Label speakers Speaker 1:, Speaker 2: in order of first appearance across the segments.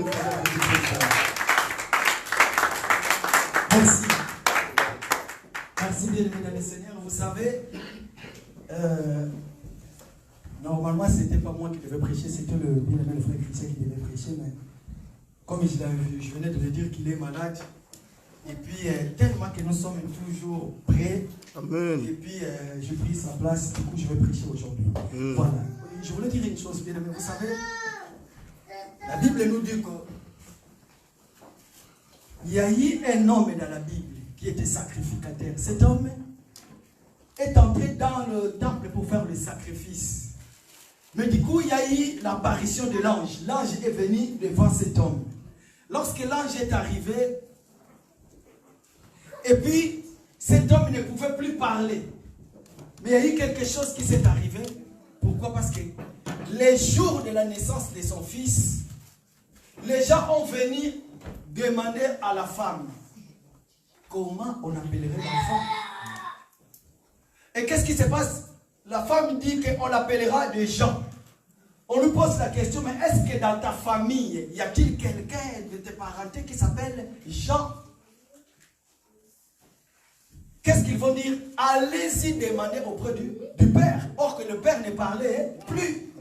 Speaker 1: le frère. Merci. Merci bien aimé dans le Seigneur. Vous savez, normalement, ce n'était pas moi qui devais prêcher, c'était le bien-aimé le frère Christian qui devait prêcher, mais comme je venais de le dire qu'il est malade, et puis tellement que nous sommes toujours prêts,
Speaker 2: Amen.
Speaker 1: et puis j'ai pris sa place, du coup je vais prêcher aujourd'hui. Voilà. Je voulais dire une chose, bien aimé, vous savez, la Bible nous dit que il y a eu un homme dans la Bible qui était sacrificateur. Cet homme est entré dans le temple pour faire le sacrifice. Mais du coup, il y a eu l'apparition de l'ange. L'ange est venu devant cet homme. Lorsque l'ange est arrivé, et puis cet homme ne pouvait plus parler. Mais il y a eu quelque chose qui s'est arrivé. Pourquoi? Parce que les jours de la naissance de son fils, les gens ont venu demander à la femme comment on appellerait l'enfant. Et qu'est-ce qui se passe? La femme dit qu'on l'appellera de Jean. On lui pose la question, mais est-ce que dans ta famille, y a-t-il quelqu'un de tes parentés qui s'appelle Jean? Qu'est-ce qu'ils vont dire? Allez-y demander auprès du Père. Or que le Père ne parlait plus.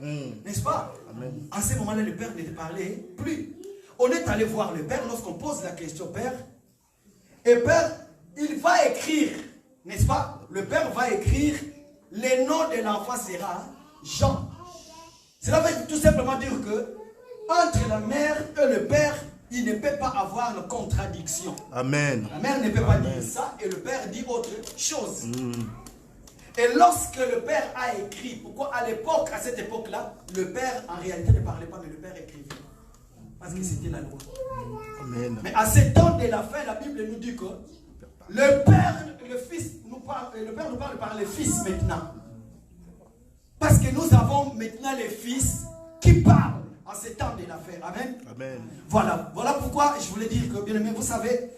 Speaker 1: N'est-ce pas? Amen. À ce moment-là, le Père ne parlait plus. On est allé voir le Père lorsqu'on pose la question, Père. Et Père, il va écrire, n'est-ce pas? Le Père va écrire, le nom de l'enfant sera Jean. Cela veut tout simplement dire que entre la mère et le Père, il ne peut pas avoir de contradiction. Amen. La mère ne peut pas dire ça et le Père dit autre chose. Et lorsque le Père a écrit, pourquoi à l'époque, à cette époque-là, le Père en réalité ne parlait pas, mais le Père écrivait. Parce que c'était la loi. Amen. Mais à ce temps de la fin, la Bible nous dit que le Père, le Fils nous parle, le Père nous parle par le Fils maintenant. Parce que nous avons maintenant le Fils qui parle en ce temps de la fin. Amen. Amen. Voilà pourquoi je voulais dire que, bien aimé, vous savez,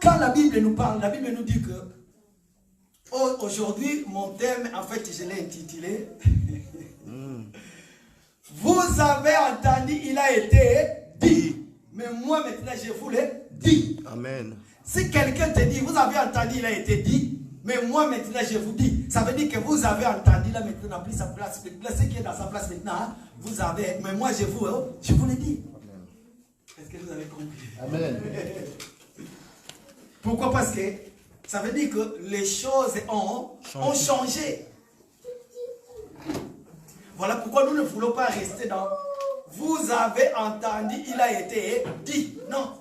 Speaker 1: quand la Bible nous parle, la Bible nous dit que aujourd'hui, mon thème, en fait, je l'ai intitulé Vous avez entendu, il a été dit. Mais moi, maintenant, je vous l'ai dit. Amen. Si quelqu'un te dit, vous avez entendu, il a été dit. Mais moi, maintenant, je vous dis. Ça veut dire que vous avez entendu, là, maintenant, n'a plus sa place. Ce qui est dans sa place maintenant, hein, vous avez. Mais moi, je vous l'ai dit. Est-ce que vous avez compris? Amen. Pourquoi? Parce que ça veut dire que les choses ont changé. Voilà pourquoi nous ne voulons pas rester dans vous avez entendu, il a été dit. Non.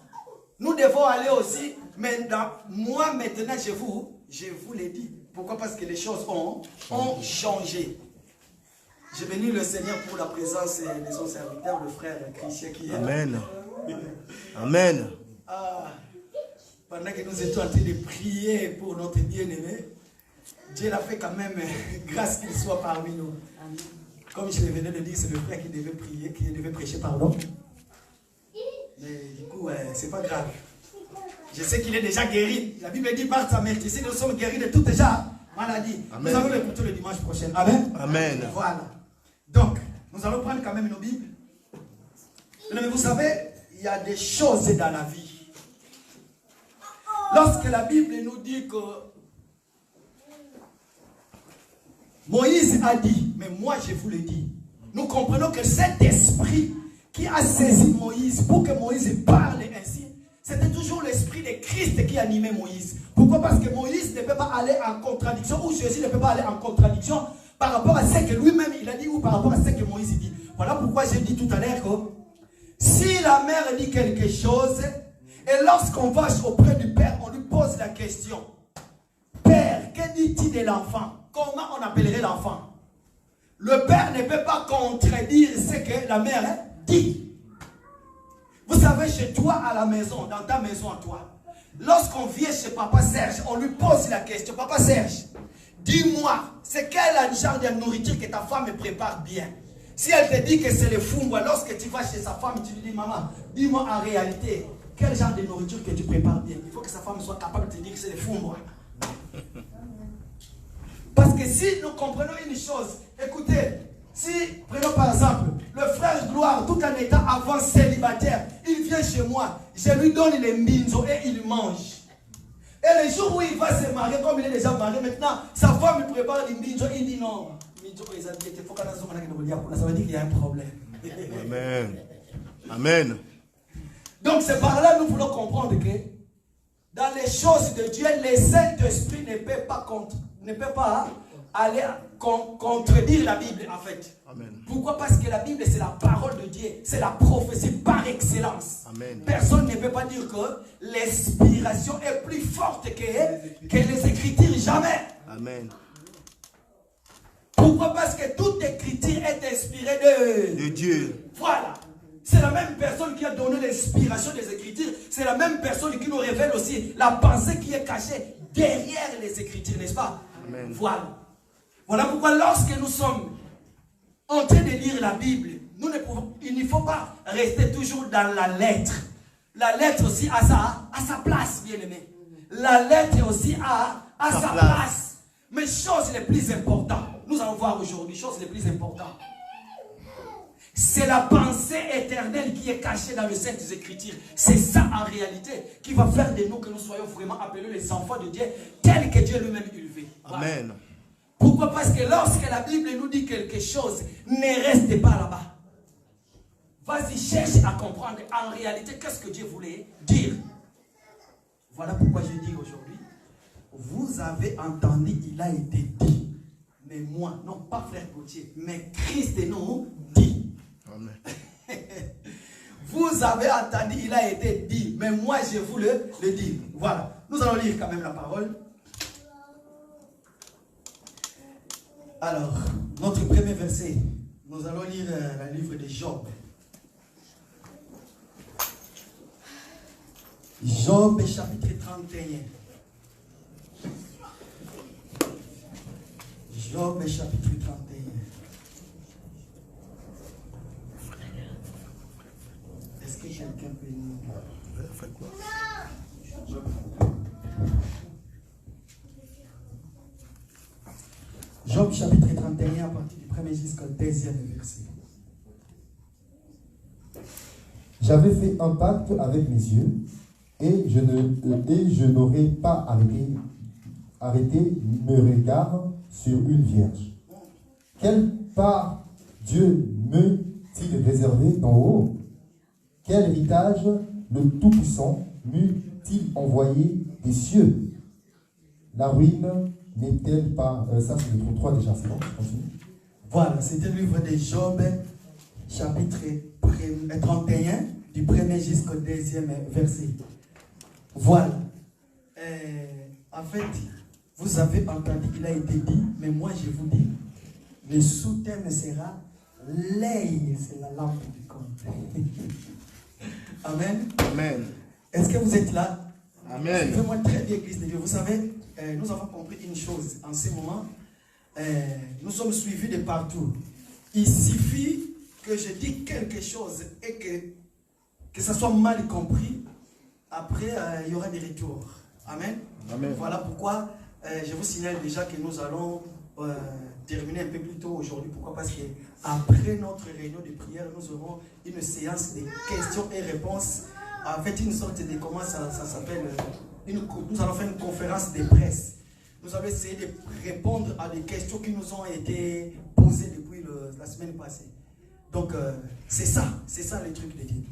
Speaker 1: Nous devons aller aussi, mais dans moi maintenant, je vous l'ai dit. Pourquoi? Parce que les choses ont changé. J'ai béni le Seigneur pour la présence de son serviteur, le frère Christian qui est là. Amen. Amen. Pendant que nous étions en train de prier pour notre bien-aimé, Dieu l'a fait quand même grâce qu'il soit parmi nous. Amen. Comme je venais de dire, c'est le frère qui devait prier, qui devait prêcher, pardon. Mais du coup, c'est pas grave. Je sais qu'il est déjà guéri. La Bible dit par sa maîtrise, nous sommes guéris de toute déjà maladie. Amen. Nous allons l'écouter le dimanche prochain. Amen. Amen. Voilà. Donc, nous allons prendre quand même nos Bibles. Mais vous savez, il y a des choses dans la vie. Lorsque la Bible nous dit que Moïse a dit, mais moi je vous le dis, nous comprenons que cet esprit qui a saisi Moïse pour que Moïse parle ainsi, c'était toujours l'esprit de Christ qui animait Moïse. Pourquoi? Parce que Moïse ne peut pas aller en contradiction, ou Jésus ne peut pas aller en contradiction par rapport à ce que lui-même il a dit, ou par rapport à ce que Moïse dit. Voilà pourquoi j'ai dit tout à l'heure que si la mère dit quelque chose, et lorsqu'on va auprès du Père, on lui pose la question, Père, que dit-il de l'enfant? Comment on appellerait l'enfant? Le Père ne peut pas contredire ce que la mère dit. Vous savez, chez toi à la maison, dans ta maison à toi, lorsqu'on vient chez Papa Serge, on lui pose la question, Papa Serge, dis-moi, c'est quel genre de nourriture que ta femme prépare bien? Si elle te dit que c'est le fumba, lorsque tu vas chez sa femme, tu lui dis, maman, dis-moi en réalité, quel genre de nourriture que tu prépares bien? Il faut que sa femme soit capable de te dire que c'est le fumba. Parce que si nous comprenons une chose, écoutez, si, prenons par exemple, le frère Gloire, tout en étant avant célibataire, il vient chez moi, je lui donne les mbinzo et il mange. Et le jour où il va se marier, comme il est déjà marié, maintenant, sa femme lui prépare les mbinzo, il dit non. Ça veut dire qu'il y a un problème.
Speaker 2: Amen. Amen.
Speaker 1: Donc c'est par là que nous voulons comprendre que dans les choses de Dieu, le Saint-Esprit ne peut pas aller contredire la Bible en fait.
Speaker 2: Amen.
Speaker 1: Pourquoi? Parce que la Bible c'est la parole de Dieu, c'est la prophétie par excellence.
Speaker 2: Amen.
Speaker 1: Personne ne peut pas dire que l'inspiration est plus forte que les Écritures, jamais.
Speaker 2: Amen.
Speaker 1: Pourquoi? Parce que toute écriture est inspirée de
Speaker 2: Dieu.
Speaker 1: Voilà. C'est la même personne qui a donné l'inspiration des Écritures. C'est la même personne qui nous révèle aussi la pensée qui est cachée derrière les Écritures, n'est-ce pas?
Speaker 2: Amen.
Speaker 1: Voilà. Voilà pourquoi lorsque nous sommes en train de lire la Bible, il ne faut pas rester toujours dans la lettre. La lettre aussi a sa place, bien aimé. La lettre aussi a sa place. Mais chose les plus importantes, nous allons voir aujourd'hui, chose les plus importantes. C'est la pensée éternelle qui est cachée dans les Saintes Écritures. C'est ça en réalité qui va faire de nous que nous soyons vraiment appelés les enfants de Dieu, tels que Dieu lui-même élevé. Voilà.
Speaker 2: Amen.
Speaker 1: Pourquoi? Parce que lorsque la Bible nous dit quelque chose, ne reste pas là-bas. Vas-y, cherche à comprendre en réalité qu'est-ce que Dieu voulait dire. Voilà pourquoi je dis aujourd'hui, vous avez entendu, il a été dit. Mais moi, non pas frère Gauthier, mais Christ nous dit.
Speaker 2: Amen.
Speaker 1: Vous avez entendu, il a été dit, mais moi je vous le dis. Voilà, nous allons lire quand même la parole. Alors, notre premier verset, nous allons lire le livre de Job. Job chapitre 31. Job chapitre 31. Est-ce que quelqu'un peut nous...
Speaker 2: Faites quoi?
Speaker 1: Job chapitre 31 à partir du premier jusqu'au deuxième verset.
Speaker 3: J'avais fait un pacte avec mes yeux et je n'aurais pas arrêté mes regards sur une vierge. Quelle part Dieu me-t-il réservé d'en haut? Quel héritage le Tout-Puissant m'eût-il envoyé des cieux? La ruine n'est-elle pas... ça c'est le 3 déjà, c'est bon, je continue.
Speaker 1: Voilà, c'était le livre de Job, chapitre 31, du premier jusqu'au deuxième verset. Voilà. En fait, vous avez entendu, il a été dit, mais moi je vous dis, le sous-thème sera l'œil, c'est la lampe du corps. Amen.
Speaker 2: Amen.
Speaker 1: Est-ce que vous êtes là?
Speaker 2: Amen.
Speaker 1: Suivez-moi très bien, Église de Dieu. Vous savez, nous avons compris une chose en ce moment. Nous sommes suivis de partout. Il suffit que je dise quelque chose et que ça soit mal compris. Après, il y aura des retours. Amen.
Speaker 2: Amen.
Speaker 1: Voilà pourquoi je vous signale déjà que nous allons terminer un peu plus tôt aujourd'hui. Pourquoi? Parce qu'après notre réunion de prière, nous aurons une séance de questions et réponses. En fait, une sorte de, comment ça s'appelle, nous allons faire une conférence de presse. Nous allons essayer de répondre à des questions qui nous ont été posées depuis la semaine passée. Donc, c'est ça le truc de Dieu.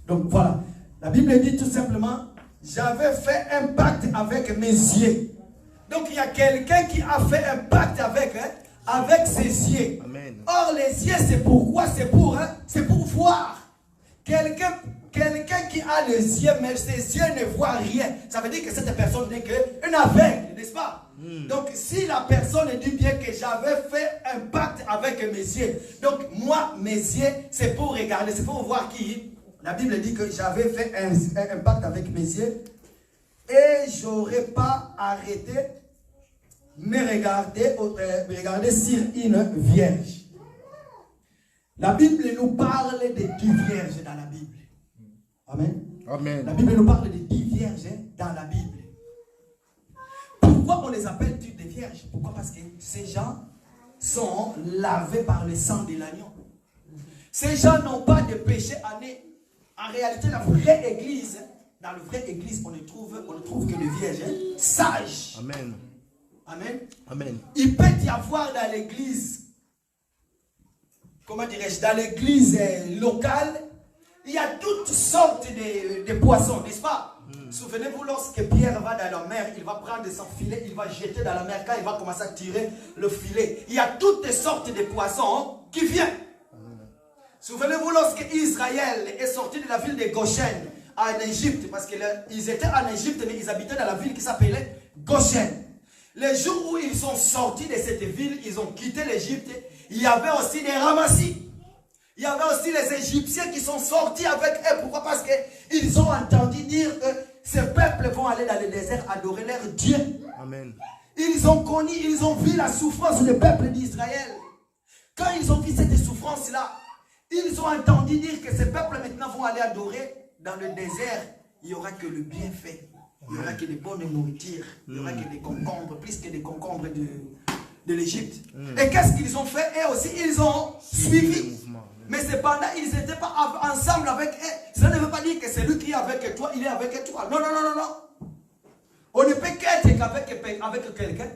Speaker 1: Donc, voilà. La Bible dit tout simplement, j'avais fait un pacte avec mes yeux. Donc, il y a quelqu'un qui a fait un pacte avec ses yeux.
Speaker 2: Amen.
Speaker 1: Or, les yeux, c'est pourquoi? C'est pour voir. Quelqu'un qui a les yeux, mais ses yeux ne voient rien. Ça veut dire que cette personne n'est qu'un aveugle, n'est-ce pas? Donc, si la personne dit bien que j'avais fait un pacte avec mes yeux, donc moi, mes yeux, c'est pour regarder, c'est pour voir qui. La Bible dit que j'avais fait un pacte avec mes yeux et je n'aurais pas arrêté me regarder sur une vierge. La Bible nous parle de 10 vierges dans la Bible. Amen.
Speaker 2: Amen.
Speaker 1: La Bible nous parle de 10 vierges dans la Bible. Pourquoi on les appelle des vierges? Pourquoi? Parce que ces gens sont lavés par le sang de l'agneau. Ces gens n'ont pas de péché En réalité, la vraie église, dans la vraie église, on ne trouve que les vierges sages.
Speaker 2: Amen.
Speaker 1: Amen.
Speaker 2: Amen.
Speaker 1: Il peut y avoir dans l'église, comment dirais-je, dans l'église locale, il y a toutes sortes de poissons, n'est-ce pas? Souvenez-vous, lorsque Pierre va dans la mer, il va prendre son filet, il va jeter dans la mer. Quand il va commencer à tirer le filet, il y a toutes sortes de poissons qui viennent. Souvenez-vous, lorsque Israël est sorti de la ville de Goshen en Égypte, parce qu'ils étaient en Égypte, mais ils habitaient dans la ville qui s'appelait Goshen. Les jours où ils sont sortis de cette ville, ils ont quitté l'Égypte, il y avait aussi des ramassis. Il y avait aussi les Égyptiens qui sont sortis avec eux. Pourquoi? Parce qu'ils ont entendu dire que ces peuples vont aller dans le désert adorer leur Dieu.
Speaker 2: Amen.
Speaker 1: Ils ont connu, ils ont vu la souffrance des peuples d'Israël. Quand ils ont vu cette souffrance-là, ils ont entendu dire que ces peuples maintenant vont aller adorer dans le désert. Il n'y aura que le bienfait. Il n'y aura que des bonnes nourritures. Il n'y aura que des concombres, plus que des concombres de l'Égypte. Et qu'est-ce qu'ils ont fait? Et aussi, ils ont suivi. Mais cependant, ils n'étaient pas ensemble avec eux. Ça ne veut pas dire que celui qui est avec toi, il est avec toi. Non, non, non, non, non. On ne peut qu'être avec quelqu'un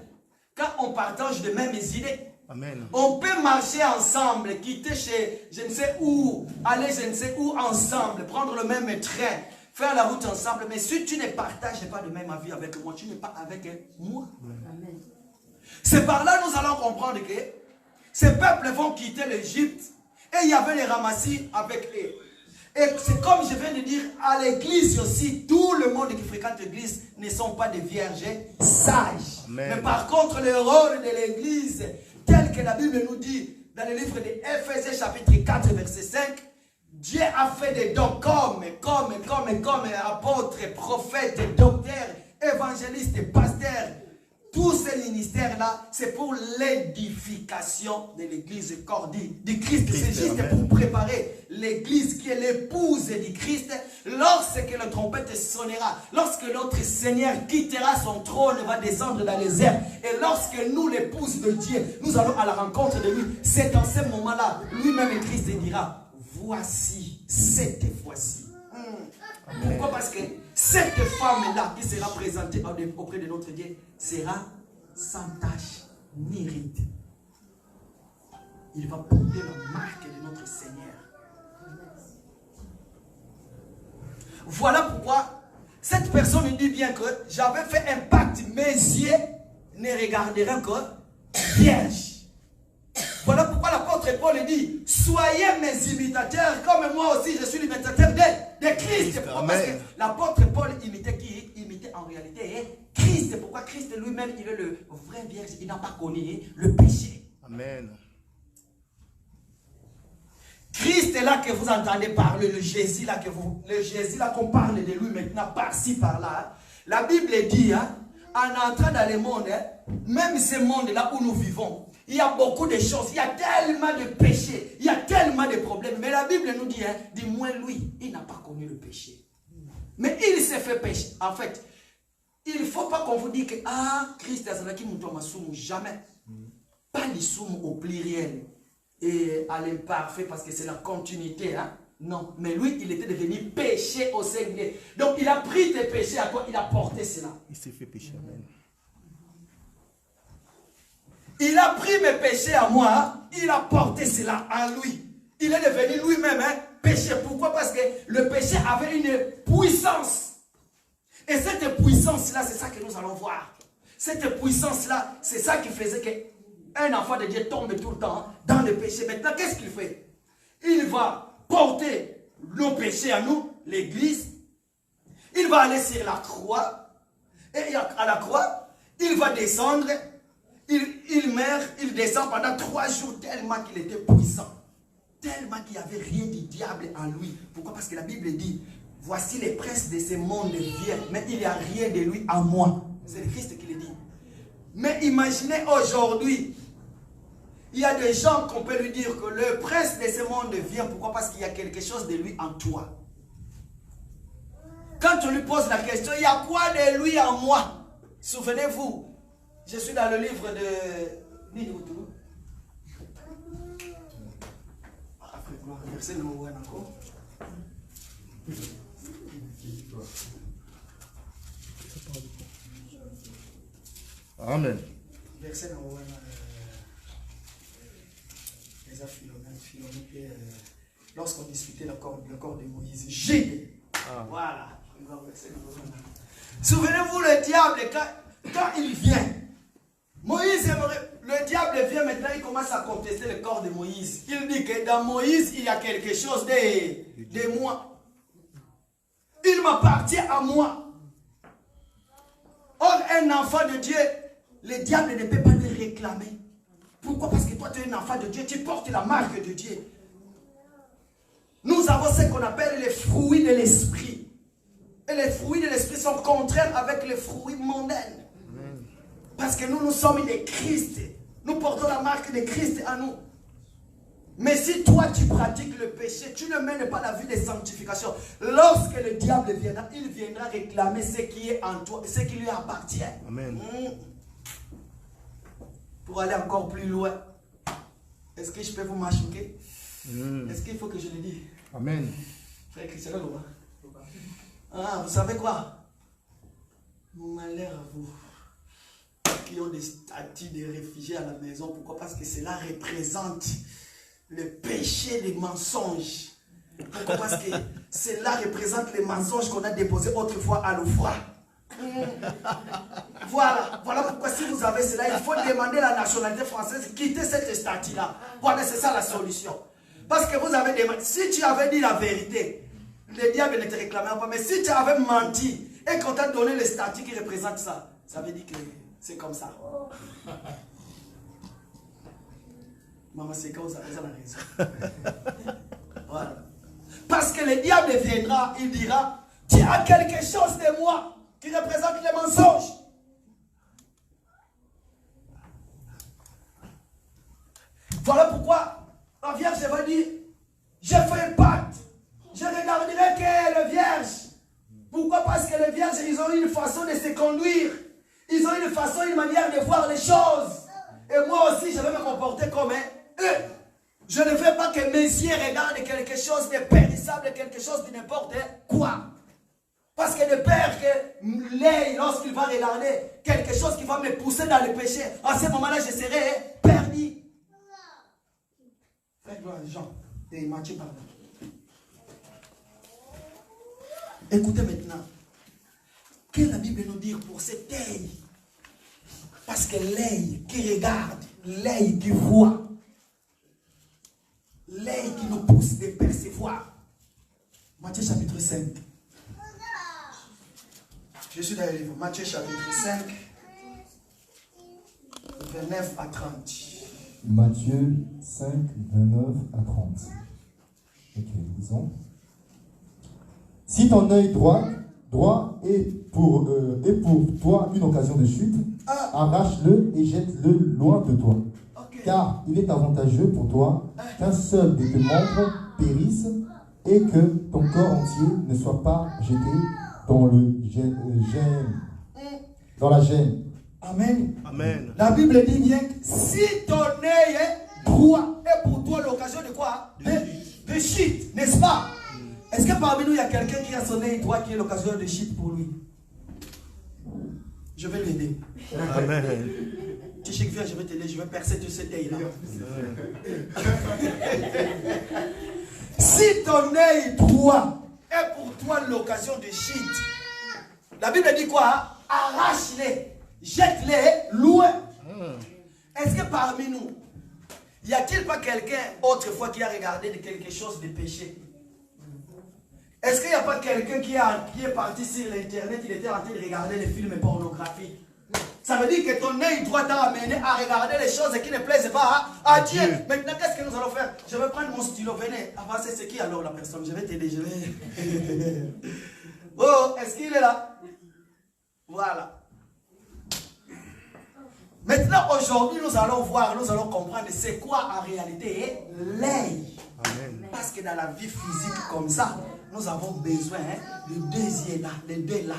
Speaker 1: quand on partage les mêmes idées.
Speaker 2: Amen.
Speaker 1: On peut marcher ensemble, quitter chez je ne sais où, aller je ne sais où ensemble, prendre le même train, faire la route ensemble. Mais si tu ne partages pas le même avis avec moi, tu n'es pas avec moi. Amen. C'est par là que nous allons comprendre que ces peuples vont quitter l'Égypte. Et il y avait les ramassis avec eux. Et c'est comme je viens de dire, à l'église aussi, tout le monde qui fréquente l'église ne sont pas des vierges sages. Amen. Mais par contre, le rôle de l'église, tel que la Bible nous dit dans le livre d'Éphésiens chapitre 4, verset 5, Dieu a fait des dons comme apôtres, prophètes, docteurs, évangélistes, pasteurs. Tous ces ministères-là, c'est pour l'édification de l'église corps du Christ. C'est juste pour préparer l'église qui est l'épouse du Christ. Lorsque la trompette sonnera, lorsque notre Seigneur quittera son trône, va descendre dans les airs. Et lorsque nous, l'épouse de Dieu, nous allons à la rencontre de lui. C'est dans ce moment-là, lui-même Christ dira, voici, cette fois-ci. Pourquoi? Parce que cette femme-là qui sera présentée auprès de notre Dieu sera sans tache ni ride. Il va porter la marque de notre Seigneur. Voilà pourquoi cette personne dit bien que j'avais fait un pacte, mes yeux ne regarderont que vierge. Voilà pourquoi l'apôtre Paul dit, soyez mes imitateurs, comme moi aussi je suis l'imitateur de Christ. Pourquoi? Parce que l'apôtre Paul imitait qui? Imitait en réalité Christ. Pourquoi? Christ lui-même, il est le vrai vierge, il n'a pas connu le péché.
Speaker 2: Amen.
Speaker 1: Christ est là que vous entendez parler, le Jésus là qu'on parle de lui maintenant, par-ci, par-là. La Bible dit, en entrant dans le monde, même ce monde-là où nous vivons, il y a beaucoup de choses, il y a tellement de péchés, il y a tellement de problèmes. Mais la Bible nous dit, du moins lui, il n'a pas connu le péché. Mais il s'est fait pécher. En fait, il ne faut pas qu'on vous dise que, Christ Azalaki Moutoumasumu, jamais. Pas l'issoum au pluriel et à l'imparfait parce que c'est la continuité. Non, mais lui, il était devenu péché au singulier. Donc, il a pris tes péchés à toi, il a porté cela.
Speaker 2: Il s'est fait pécher. Amen.
Speaker 1: Il a pris mes péchés à moi, il a porté cela en lui. Il est devenu lui-même péché. Pourquoi? Parce que le péché avait une puissance. Et cette puissance-là, c'est ça que nous allons voir. Cette puissance-là, c'est ça qui faisait qu'un enfant de Dieu tombe tout le temps dans le péché. Maintenant, qu'est-ce qu'il fait? Il va porter nos péchés à nous, l'église. Il va aller sur la croix. Et à la croix, il va descendre. Il meurt, il descend pendant 3 jours tellement qu'il était puissant. Tellement qu'il n'y avait rien du diable en lui. Pourquoi? Parce que la Bible dit, voici les princes de ce monde viennent, mais il n'y a rien de lui en moi. C'est le Christ qui le dit. Mais imaginez aujourd'hui, il y a des gens qu'on peut lui dire que le prince de ce monde vient. Pourquoi? Parce qu'il y a quelque chose de lui en toi. Quand on lui pose la question, il y a quoi de lui en moi? Souvenez-vous, je suis dans le livre de Nidoutou. Verset numéro 1 encore.
Speaker 2: Amen.
Speaker 1: Verset dans lorsqu'on discutait le corps de Moïse, j'ai. Voilà. Souvenez-vous, le diable, quand il vient, Moïse, le diable vient maintenant, il commence à contester le corps de Moïse. Il dit que dans Moïse, il y a quelque chose de moi. Il m'appartient à moi. Or, un enfant de Dieu, le diable ne peut pas le réclamer. Pourquoi? Parce que toi, tu es un enfant de Dieu, tu portes la marque de Dieu. Nous avons ce qu'on appelle les fruits de l'esprit. Et les fruits de l'esprit sont contraires avec les fruits mondains. Parce que nous sommes des Christ. Nous portons la marque de Christ en nous. Mais si toi tu pratiques le péché, tu ne mènes pas la vie de sanctification. Lorsque le diable viendra, il viendra réclamer ce qui est en toi, ce qui lui appartient.
Speaker 2: Amen.
Speaker 1: Pour aller encore plus loin, est-ce que je peux vous m'acheter? Est-ce qu'il faut que je le dise?
Speaker 2: Amen.
Speaker 1: Frère Christian, vous savez quoi? Malheur à vous qui ont des statuts de réfugiés à la maison. Pourquoi? Parce que cela représente le péché des mensonges. Pourquoi? Parce que cela représente les mensonges qu'on a déposés autrefois à l'ouvroir. Voilà pourquoi si vous avez cela, il faut demander la nationalité française, quitter cette statut-là. Voilà, c'est ça la solution. Parce que vous avez demandé, si tu avais dit la vérité, le diable ne te réclamait pas. Mais si tu avais menti et qu'on t'a donné le statut qui représente ça, ça veut dire que c'est comme ça. Maman, c'est quand vous avez raison. Voilà. Parce que le diable viendra, il dira, tu as quelque chose de moi qui représente les mensonges. Voilà pourquoi la Vierge va dire, j'ai fait un pacte, je regarderai que le Vierge. Pourquoi? Parce que les Vierges, ils ont une façon de se conduire. Ils ont une façon, une manière de voir les choses. Et moi aussi, je vais me comporter comme eux. Je ne veux pas que mes yeux regardent quelque chose de périssable, quelque chose de n'importe quoi. Parce que de peur que l'œil, lorsqu'il va regarder quelque chose qui va me pousser dans le péché, à ce moment-là, je serai perdu. Frère Jean et Matthieu, pardon. Écoutez maintenant. Qu'est-ce que la Bible nous dit pour cet œil? Parce que l'œil qui regarde, l'œil qui voit, l'œil qui nous pousse de percevoir. Matthieu chapitre 5. Je suis dans le livre. Matthieu chapitre 5, 29 à 30.
Speaker 3: Matthieu 5, 29 à 30. Ok, disons. Si ton œil droit est pour toi une occasion de chute, arrache-le et jette-le loin de toi. Okay. Car il est avantageux pour toi qu'un seul de tes membres périsse et que ton corps entier ne soit pas jeté dans dans la gêne.
Speaker 1: Amen.
Speaker 2: Amen.
Speaker 1: La Bible dit bien que si ton œil droit est pour toi l'occasion de quoi? De chute, n'est-ce pas? Est-ce que parmi nous il y a quelqu'un qui a son œil droit qui est l'occasion de chute pour lui? Je vais l'aider.
Speaker 2: Amen.
Speaker 1: Tu sais que viens, je vais t'aider, je vais percer tout cet œil-là. Si ton œil droit est pour toi l'occasion de chute, la Bible dit quoi? Arrache-les, jette-les loin. Est-ce que parmi nous, y a-t-il pas quelqu'un autrefois qui a regardé de quelque chose de péché? Est-ce qu'il n'y a pas quelqu'un qui est parti sur l'internet, il était en train de regarder les films pornographiques? Ça veut dire que ton œil droit t'a amené à regarder les choses qui ne plaisent pas à Dieu. Maintenant, qu'est-ce que nous allons faire? Je vais prendre mon stylo, venez. Avancez, c'est qui alors la personne? Je vais t'aider, je vais... Oh, est-ce qu'il est là? Voilà. Maintenant, aujourd'hui, nous allons voir, nous allons comprendre c'est quoi en réalité l'œil. Parce que dans la vie physique comme ça, nous avons besoin de deux yeux là, de deux là.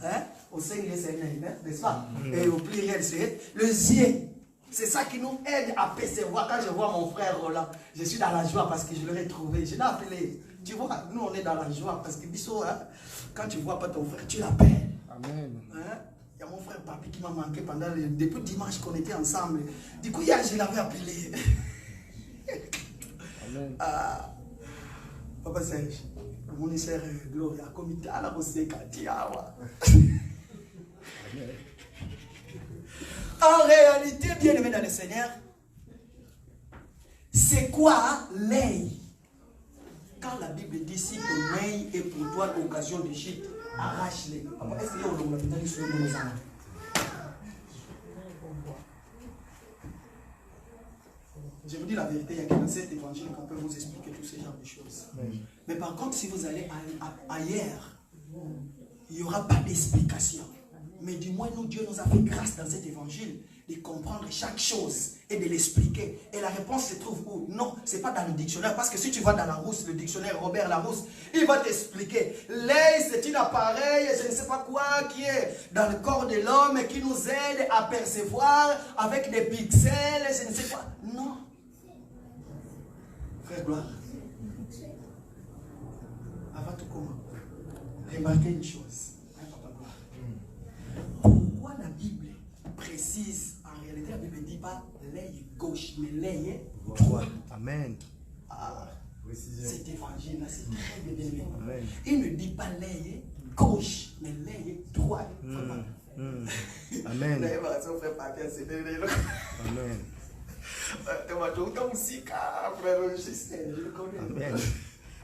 Speaker 1: Hein? Au singulier, c'est un œil, n'est-ce pas? Et au pluriel, c'est le yeux. C'est ça qui nous aide à percevoir. Quand je vois mon frère Roland, je suis dans la joie parce que je l'aurais trouvé. Je l'ai appelé. Tu vois, nous on est dans la joie parce que Bissot, hein, quand tu ne vois pas ton frère, tu l'appelles.
Speaker 2: Amen.
Speaker 1: Hein? Il y a mon frère Papi qui m'a manqué depuis dimanche qu'on était ensemble. Du coup, hier, je l'avais appelé.
Speaker 2: Amen.
Speaker 1: Papa Serge, mon cher Gloria, comité à la Roseka, Tiawa. En réalité, bien aimé dans le Seigneur, c'est quoi l'œil? Quand la Bible dit si ton œil est pour toi l'occasion de chute, arrache-les. Est-ce qu'il y a un hôpital sur nos enfants? Je vous dis la vérité, il y a que dans cet évangile qu'on peut vous expliquer tous ces genres de choses. Mais par contre, si vous allez ailleurs, il n'y aura pas d'explication. Mais du moins, nous, Dieu nous a fait grâce dans cet évangile de comprendre chaque chose et de l'expliquer. Et la réponse se trouve où? Non, ce n'est pas dans le dictionnaire. Parce que si tu vas dans Larousse, le dictionnaire Robert Larousse, il va t'expliquer. L'œil, c'est un appareil, je ne sais pas quoi, qui est dans le corps de l'homme et qui nous aide à percevoir avec des pixels, je ne sais pas. Non. Frère Gloire, avant tout comment? Remarquez une chose. Pourquoi la Bible précise, en réalité la Bible ne dit pas l'œil gauche, mais l'œil droit.
Speaker 2: Amen.
Speaker 1: Cet évangile-là, c'est très bien aimé. Il ne dit pas l'œil gauche, mais l'œil droit.
Speaker 2: Amen.
Speaker 1: Amen.
Speaker 2: Amen.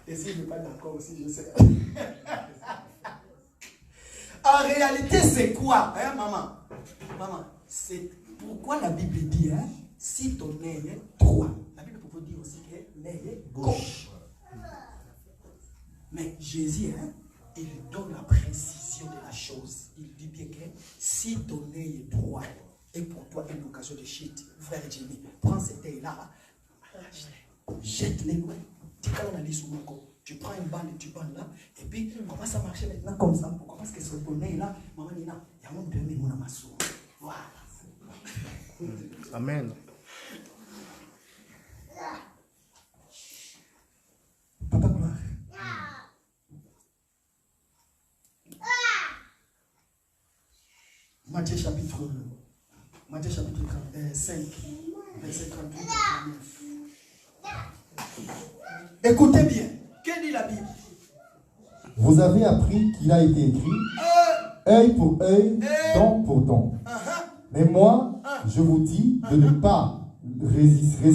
Speaker 1: Et s'il n'est pas d'accord aussi, je sais. En réalité, c'est quoi, hein, maman? Maman, c'est pourquoi la Bible dit, hein, si ton œil est droit, la Bible peut dire aussi que l'œil est gauche. Mais Jésus, hein, il donne la précision de la chose. Il dit bien que si ton œil est droit, et pour toi une occasion de chute, frère Jimmy, prends cet œil-là, arrache-les, jette-les loin. Tu prends une balle et tu bandes là, et puis commence à marcher maintenant comme ça. Pourquoi? Parce que sur ton œil là, maman Nina, il y a mon demi, mon amassou. Voilà.
Speaker 2: Amen.
Speaker 1: Papa Gloire. Matthieu chapitre 5, verset 38 à 39. Écoutez bien, que dit la Bible?
Speaker 3: Vous avez appris qu'il a été écrit œil pour œil, dent pour dent. Mais moi, je vous dis de ne pas résister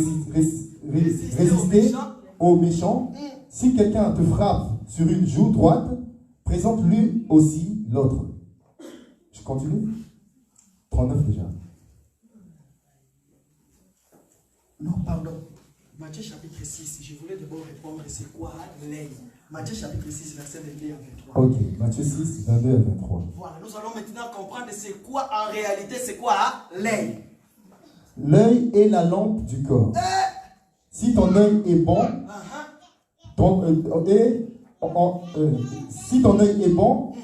Speaker 3: aux méchants. Si quelqu'un te frappe sur une joue droite, présente-lui aussi l'autre. Je continue. 39 déjà.
Speaker 1: Non, pardon. Matthieu chapitre 6, je voulais d'abord répondre, c'est quoi l'œil? Matthieu chapitre 6, verset 22 à 23.
Speaker 3: Ok, Matthieu 6, 22 à 23.
Speaker 1: Voilà, nous allons maintenant comprendre c'est quoi en réalité, c'est quoi l'œil?
Speaker 3: L'œil est la lampe du corps. Si ton œil est bon, si ton œil est bon,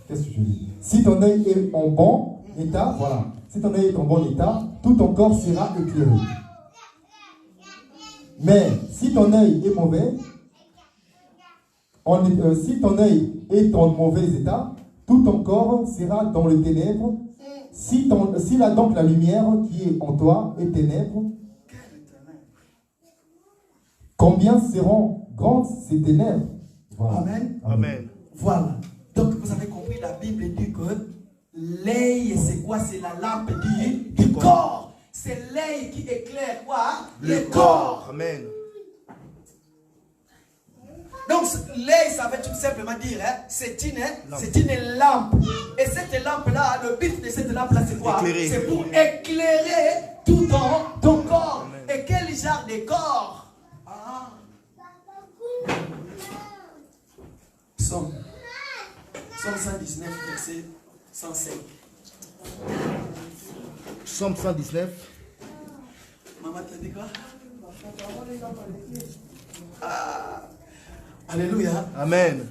Speaker 3: qu'est-ce que je dis? Si ton œil est en bon état, voilà. Si ton œil est en bon état, tout ton corps sera éclairé. Mais si ton œil est mauvais, si ton œil est en mauvais état, tout ton corps sera dans les ténèbres. Si donc la lumière qui est en toi est ténèbres, combien seront grandes ces ténèbres? Voilà.
Speaker 1: Amen.
Speaker 2: Amen.
Speaker 1: Voilà. Donc vous avez compris, la Bible dit que l'œil, c'est quoi? C'est la lampe du corps. C'est l'œil qui éclaire quoi? Le corps.
Speaker 2: Amen.
Speaker 1: Donc l'œil, ça veut tout simplement dire, hein, c'est une lampe. Et cette lampe-là, le but de cette lampe-là, c'est quoi? C'est pour éclairer tout ton corps. Amen. Et quel genre de corps? Psaume 119, verset 105.
Speaker 2: Psaume 119.
Speaker 1: Maman, t'as dit quoi? Alléluia.
Speaker 2: Amen.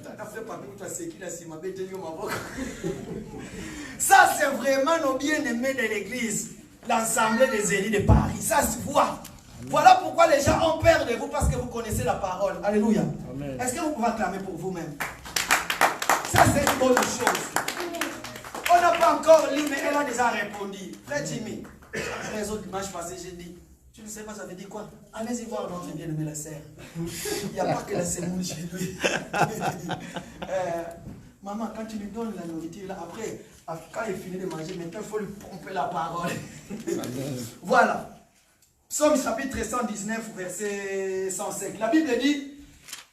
Speaker 1: Ça, c'est vraiment nos bien-aimés de l'église. L'Assemblée des élus de Paris. Ça se voit. Voilà pourquoi les gens ont peur de vous, parce que vous connaissez la parole. Alléluia. Est-ce que vous pouvez acclamer pour vous-même? Ça, c'est une bonne chose. On n'a pas encore lu, mais elle a déjà répondu. Frère Jimmy, les autres dimanches passés, j'ai dit, tu ne sais pas, ça veut dire quoi? Allez-y voir notre bien-aimé la sœur. Il n'y a pas que la semoule chez lui. Maman, quand tu lui donnes la nourriture, là, après, quand il finit de manger, maintenant, il faut lui pomper la parole. Voilà. Psaume chapitre 119, verset 105. La Bible dit,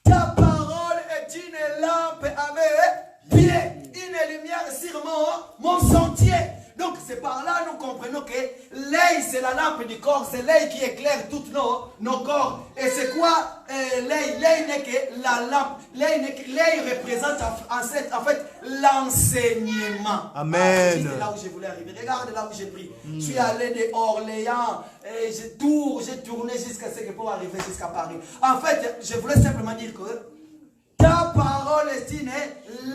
Speaker 1: ta parole est une lampe à mes pieds, une lumière sur mon sentier. Donc c'est par là nous comprenons que l'œil c'est la lampe du corps, c'est l'œil qui éclaire tous nos corps. Et c'est quoi l'œil? L'œil n'est que la lampe. L'œil représente en fait l'enseignement.
Speaker 2: Amen.
Speaker 1: C'est là où je voulais arriver. Regarde là où j'ai pris. Je suis allé de Orléans, et j'ai tourné jusqu'à ce que pour arriver jusqu'à Paris. En fait, je voulais simplement dire que ta parole est une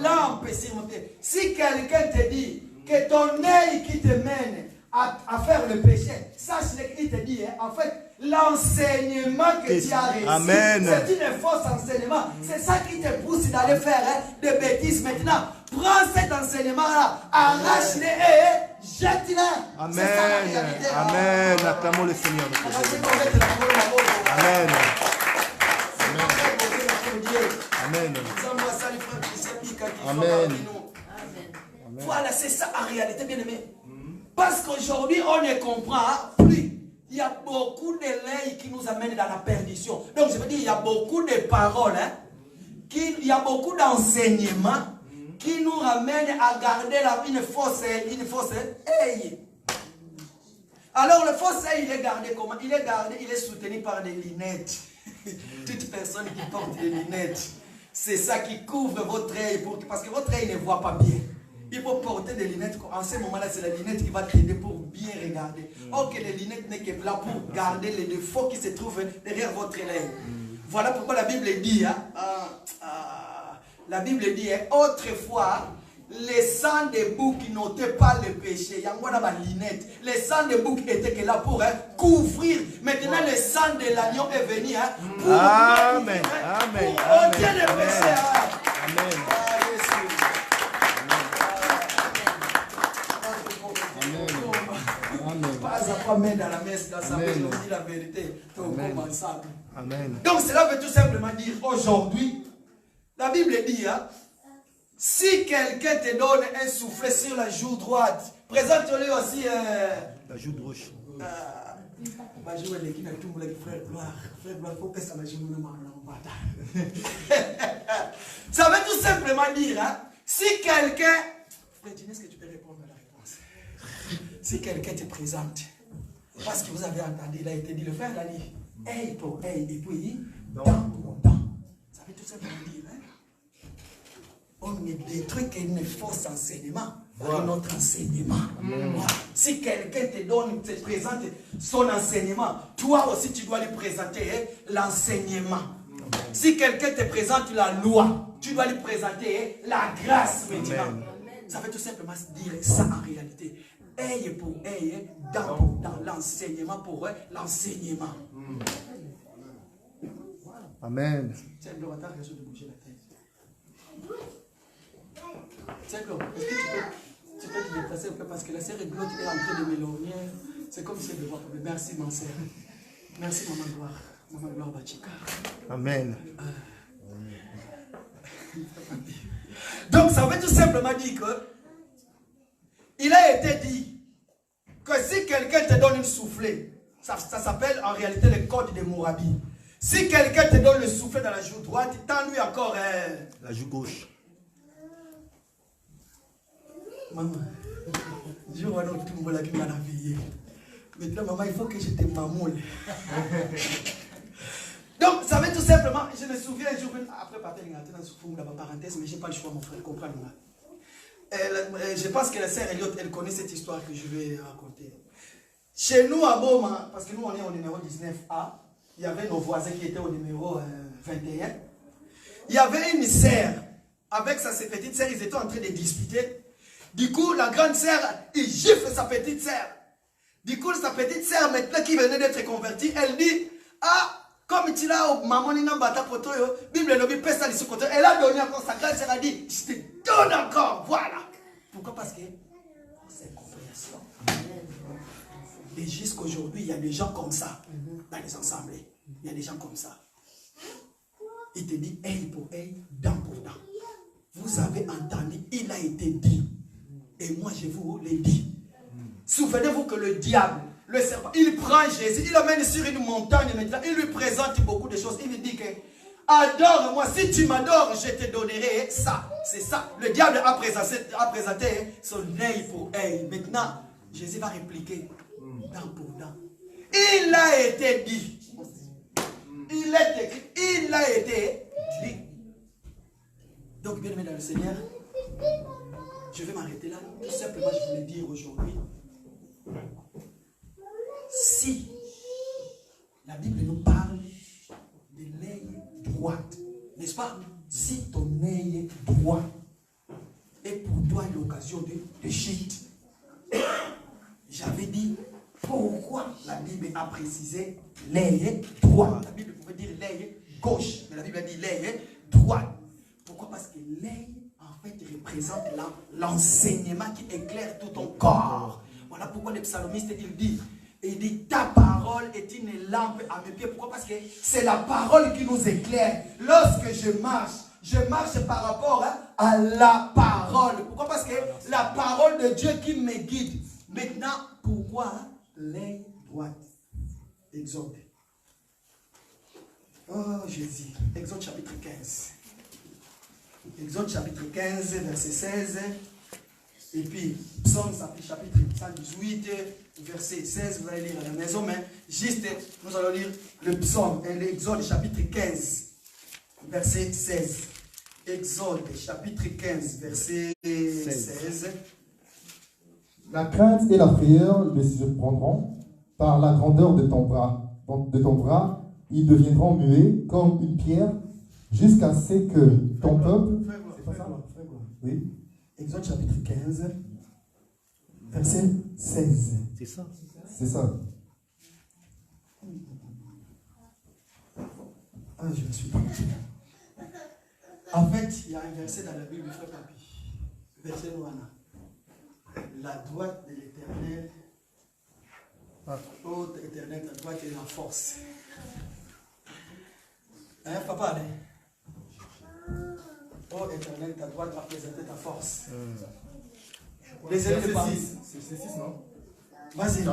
Speaker 1: lampe sur mon pied. Si quelqu'un te dit que ton œil qui te mène à faire le péché, sache qu'il te dit, hein, en fait, l'enseignement que tu as reçu, c'est une fausse enseignement. C'est ça qui te pousse d'aller faire des bêtises. Maintenant, prends cet enseignement-là, arrache-le et jette-le.
Speaker 2: Amen. Amen. Acclamons le Seigneur. Amen. Amen. Amen.
Speaker 1: Voilà, c'est ça en réalité, bien aimé. Parce qu'aujourd'hui, on ne comprend plus. Il y a beaucoup de legs qui nous amènent dans la perdition. Donc, je veux dire, il y a beaucoup de paroles, hein, il y a beaucoup d'enseignements qui nous ramènent à garder une fausse œil. Alors, le faux œil, il est gardé comment? Il est soutenu par des lunettes. Toute personne qui porte des lunettes, c'est ça qui couvre votre œil, parce que votre œil ne voit pas bien. Il faut porter des lunettes. En ce moment-là, c'est la lunette qui va t'aider pour bien regarder. Or que les lunettes n'est que là pour garder les défauts qui se trouvent derrière votre œil. Voilà pourquoi la Bible dit, autrefois, les sangs des boucs n'ôtaient pas le péché. Il y a encore la lunette. Les sangs des boucs étaient que là pour couvrir. Maintenant, le sang de l'agneau est venu pour
Speaker 2: Amen.
Speaker 1: Amen. Ôter le péché.
Speaker 2: Amen.
Speaker 1: Pas mettre dans la messe, là, ça veut dire la vérité.
Speaker 2: Amen.
Speaker 1: Donc cela veut tout simplement dire aujourd'hui, la Bible dit, hein, si quelqu'un te donne un soufflet sur la joue droite, présente-lui aussi
Speaker 2: la joue gauche.
Speaker 1: Ça veut tout simplement dire, hein, si quelqu'un... Est-ce que tu peux répondre à la réponse? Si quelqu'un te présente, parce que vous avez entendu, il a été dit, le frère l'a dit, œil pour œil, et puis dent pour dent. Ça veut tout simplement dire, hein, on ne détruit qu'un faux enseignement par notre enseignement. Voilà. Si quelqu'un te présente son enseignement, toi aussi tu dois lui présenter l'enseignement. Si quelqu'un te présente la loi, tu dois lui présenter la grâce maintenant. Ça veut tout simplement dire ça en réalité. Œil pour œil, dent pour dent, l'enseignement pour l'enseignement.
Speaker 2: Amen.
Speaker 1: Tiens, Gloire, t'as raison de bouger la tête. Tiens, Gloire, est-ce que tu peux te déplacer un peu parce que la sœur Gloire est en train de m'éloigner. C'est comme si elle ne voit pas. Merci, ma sœur. Merci, Maman Gloire. Maman Gloire Bachika.
Speaker 2: Amen.
Speaker 1: Donc, ça veut tout simplement dire que il a été dit que si quelqu'un te donne une soufflée, ça s'appelle en réalité le code de Mourabi. Si quelqu'un te donne le soufflet dans la joue droite, tends-lui encore
Speaker 2: la joue gauche.
Speaker 1: Maman, je vois notre tout le monde qui m'a réveillé. Maintenant, maman, il faut que je te mamoule. Donc, ça veut tout simplement, je me souviens un jour, après partir dans la parenthèse, mais je n'ai pas le choix, mon frère, comprends-moi. Je pense que la sœur Elliot, elle connaît cette histoire que je vais raconter. Chez nous à Boma, parce que nous on est au numéro 19A, il y avait nos voisins qui étaient au numéro 21. il y avait une sœur, avec sa petite sœur, ils étaient en train de discuter. Du coup, la grande sœur, il gifle sa petite sœur. Du coup, sa petite sœur, maintenant qui venait d'être convertie, elle dit, ah, comme tu l'as, maman, il n'a pas ta photo, Bible, elle a ça côté. Elle a donné encore, sa grande sœur a dit, je te donne encore, voilà. Pourquoi? Parce que c'est une compréhension. Et jusqu'aujourd'hui, il y a des gens comme ça, dans les assemblées. Il y a des gens comme ça. Il te dit, œil pour œil, dent pour dent. Vous avez entendu, il a été dit. Et moi, je vous l'ai dit. Souvenez-vous que le diable, le serpent, il prend Jésus, il l'emmène sur une montagne maintenant, il lui présente beaucoup de choses. Il lui dit que, adore-moi, si tu m'adores, je te donnerai ça. C'est ça. Le diable a présenté son œil pour œil. Maintenant, Jésus va répliquer, dent pour dent. Il a été dit. Il est écrit, il a été dit. Donc, bien aimé dans le Seigneur, je vais m'arrêter là. Tout simplement, je voulais dire aujourd'hui, si la Bible nous parle de l'œil droit, n'est-ce pas? Si ton œil droit est pour toi l'occasion de chute, j'avais dit pourquoi la Bible a précisé l'œil droit. La Bible pouvait dire l'œil gauche, mais la Bible a dit l'œil droit. Pourquoi? Parce que l'œil, en fait, représente l'enseignement qui éclaire tout ton corps. Voilà pourquoi le psalmiste, il dit, ta parole est une lampe à mes pieds. Pourquoi? Parce que c'est la parole qui nous éclaire. Lorsque je marche par rapport à la parole. Pourquoi? Parce que la parole de Dieu qui me guide. Maintenant, pourquoi l'œil droit? Exode. Oh Jésus. Exode chapitre 15. Exode chapitre 15, verset 16. Et puis, Psaume chapitre 118, verset 16. Vous allez lire à la maison, mais juste, nous allons lire le psaume, l'Exode chapitre 15, verset 16. Exode chapitre 15, verset 16.
Speaker 3: La crainte et la frayeur le surprendront par la grandeur de ton bras. De ton bras, ils deviendront muets comme une pierre jusqu'à ce que ton peuple... C'est pas ça? Oui.
Speaker 1: Exode chapitre 15, verset 16.
Speaker 2: C'est ça.
Speaker 3: C'est ça.
Speaker 1: Ah, je ne suis pas. En fait, il y a un verset dans la Bible, frère Papi. Verset Noana. La droite de l'Éternel, haute éternelle, ta droite est la force. Hein, papa, hein? Oh éternel, ta droite va présenter ta force. Désolé de parler.
Speaker 3: C'est 6, non?
Speaker 1: Vas-y.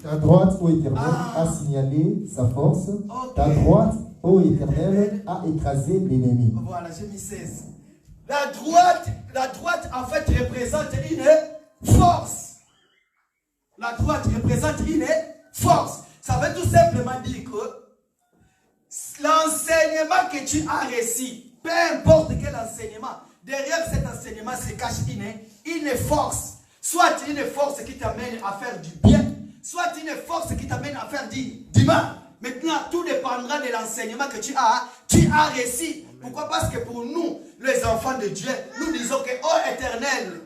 Speaker 3: Ta droite, ô Éternel, a signalé sa force. Okay. Ta droite, ô Éternel, a écrasé l'ennemi.
Speaker 1: Voilà, j'ai mis 16. La droite en fait représente une force. La droite représente une force. Ça veut tout simplement dire que l'enseignement que tu as reçu, peu importe quel enseignement, derrière cet enseignement se cache une force. Soit une force qui t'amène à faire du bien, soit une force qui t'amène à faire du mal. Maintenant, tout dépendra de l'enseignement que tu as reçu. Pourquoi? Parce que pour nous, les enfants de Dieu, nous disons que, oh Éternel,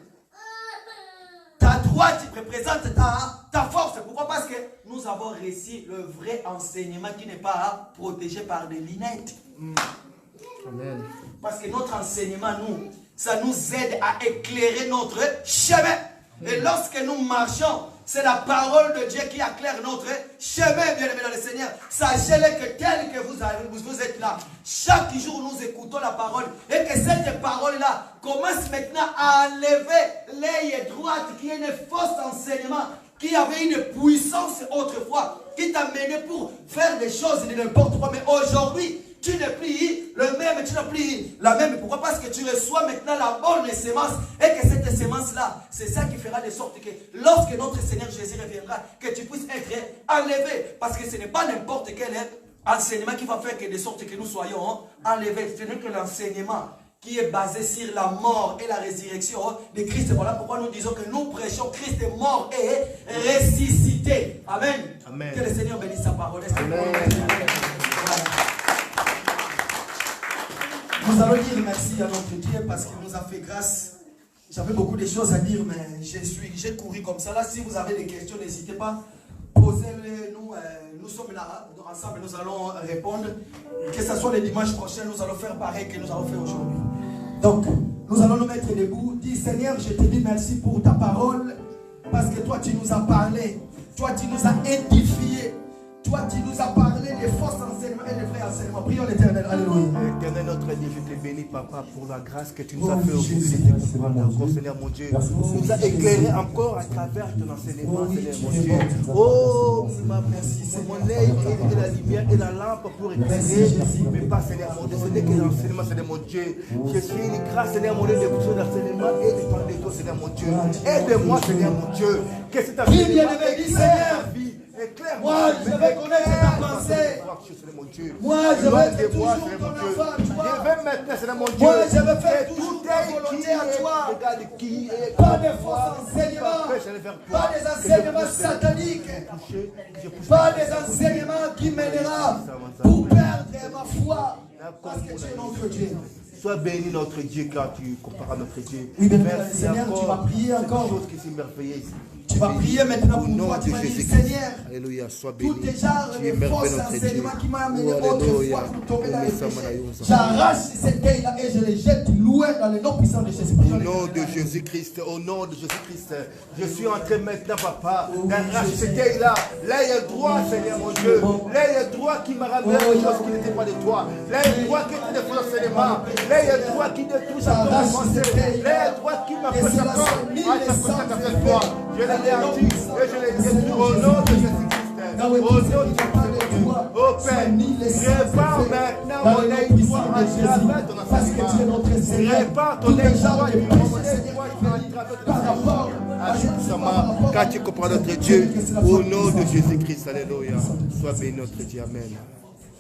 Speaker 1: ta droite représente ta force. Pourquoi? Parce que nous avons reçu le vrai enseignement qui n'est pas protégé par des lunettes.
Speaker 2: Amen.
Speaker 1: Parce que notre enseignement, ça nous aide à éclairer notre chemin. Et lorsque nous marchons, c'est la parole de Dieu qui éclaire notre chemin, bien-aimés dans le Seigneur. Sachez-le que tel que vous êtes là, chaque jour nous écoutons la parole. Et que cette parole-là commence maintenant à enlever l'œil droite qui est une fausse enseignement, qui avait une puissance autrefois, qui t'a mené pour faire des choses de n'importe quoi. Mais aujourd'hui, tu n'es plus le même, tu n'es plus la même. Pourquoi? Parce que tu reçois maintenant la bonne sémence et que cette sémence-là, c'est ça qui fera de sorte que lorsque notre Seigneur Jésus reviendra, que tu puisses être enlevé. Parce que ce n'est pas n'importe quel enseignement qui va faire que de sorte que nous soyons enlevés. Ce n'est que l'enseignement qui est basé sur la mort et la résurrection de Christ. Voilà pourquoi nous disons que nous prêchons Christ est mort et ressuscité. Amen.
Speaker 2: Amen.
Speaker 1: Que le Seigneur bénisse sa parole.
Speaker 2: Amen.
Speaker 1: Nous allons dire merci à notre Dieu parce qu'il nous a fait grâce. J'avais beaucoup de choses à dire, mais j'ai couru comme ça. Là, si vous avez des questions, n'hésitez pas. Posez-les. Nous sommes là ensemble, nous allons répondre. Que ce soit le dimanche prochain, nous allons faire pareil que nous allons faire aujourd'hui. Donc, nous allons nous mettre debout. Dis, Seigneur, je te dis merci pour ta parole. Parce que toi, tu nous as parlé. Toi, tu nous as édifié. Toi, tu nous as parlé des fausses enseignements et des vrais enseignements. Prions l'Éternel. Alléluia.
Speaker 2: Éternel, notre Dieu, je te bénis, Papa, pour la grâce que tu nous as fait aujourd'hui. Seigneur mon Dieu, tu nous as éclairé encore à travers ton enseignement, Seigneur mon Dieu. Oh, merci, c'est mon œil et la lumière et la lampe pour éclairer. Mais pas, Seigneur mon Dieu, ce n'est que l'enseignement, Seigneur mon Dieu. Je suis une grâce, Seigneur mon Dieu, de pousser l'enseignement et de parler de toi, Seigneur mon Dieu. Aide-moi, Seigneur mon Dieu. Que c'est ta vie, Seigneur.
Speaker 1: Moi, je vais connaître ta pensée. Moi, je vais être toujours ton enfant. Moi, je vais faire toujours ta volonté à toi. Pas de faux enseignements. Pas des enseignements sataniques. Pas des enseignements qui mèneront pour perdre ma foi. Parce que tu es notre Dieu.
Speaker 2: Sois béni notre Dieu car tu compares à notre Dieu.
Speaker 1: Oui, merci Seigneur, tu vas prier encore. Tu vas prier maintenant pour moi. Tu vas dire, Seigneur,
Speaker 2: alléluia, sois béni.
Speaker 1: Tout est genre de faux enseignements qui m'a amené autrefois pour tomber dans les péchés. J'arrache cette taille-là et je les jette loin dans le nom puissant de Jésus.
Speaker 2: Au nom de Jésus-Christ, au nom de Jésus-Christ, je suis en train maintenant, Papa, d'arracher cette taille-là. L'œil droit, Seigneur mon Dieu. L'œil droit qui m'a ramené à des choses qui n'étaient pas de toi. L'œil droit qui était des faux enseignements. L'œil droit qui ne touche à ton pensée. L'œil droit qui m'a fait encore à ta contact avec toi. Je l'ai arrêté et je l'ai détruit au nom de Jésus-Christ. Au nom de Jésus-Christ. Oh Père, répare maintenant mon œil droit à travers ton enseignement. Répare ton œil droit et mon œil droit à travers ton enseignement. Car tu comprends notre Dieu. Au nom de Jésus-Christ. Alléluia. Sois béni notre Dieu. Amen.